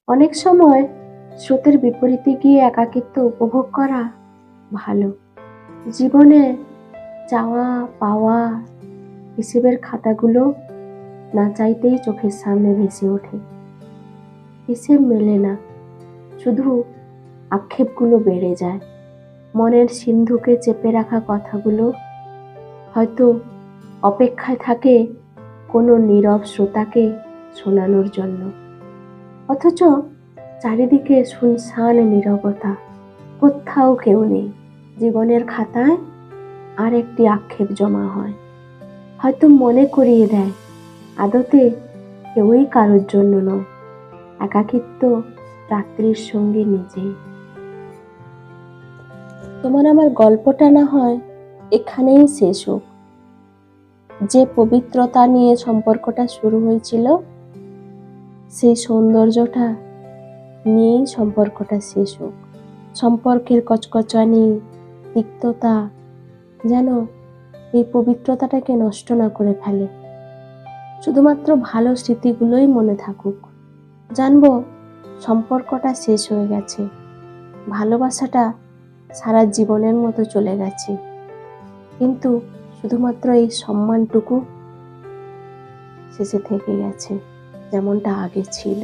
অনেক সময় স্রোতের বিপরীতে গিয়ে একাকিত্ব উপভোগ করা ভালো। জীবনে চাওয়া পাওয়া হিসেবের খাতাগুলো না চাইতেই চোখের সামনে ভেসে ওঠে। হিসেব মেলে না, শুধু আক্ষেপগুলো বেড়ে যায়। মনের সিন্ধুকে চেপে রাখা কথাগুলো হয়তো অপেক্ষায় থাকে কোনো নীরব শ্রোতাকে শোনানোর জন্য। অথচ চারিদিকে শুনশান নীরবতা, কোথাও কেউ নেই। জীবনের খাতায় আর একটি আক্ষেপ জমা হয়, হয়তো মনে করিয়ে দেয় আদতে কেউই কারোর জন্য নয়। একাকিত্ব রাত্রির সঙ্গে নিজেই। তোমার আমার গল্পটা না হয় এখানেই শেষ হোক। যে পবিত্রতা নিয়ে সম্পর্কটা শুরু হয়েছিল, সেই সৌন্দর্যটা নিয়েই সম্পর্কটা শেষ হোক। সম্পর্কের কচকচানি, তিক্ততা যেন এই পবিত্রতাটাকে নষ্ট না করে ফেলে। শুধুমাত্র ভালো স্মৃতিগুলোই মনে থাকুক। জানবো সম্পর্কটা শেষ হয়ে গেছে, ভালোবাসাটা সারা জীবনের মতো চলে গেছে, কিন্তু শুধুমাত্র এই সম্মানটুকু শেষে থেকে গেছে, যেমনটা আগে ছিল।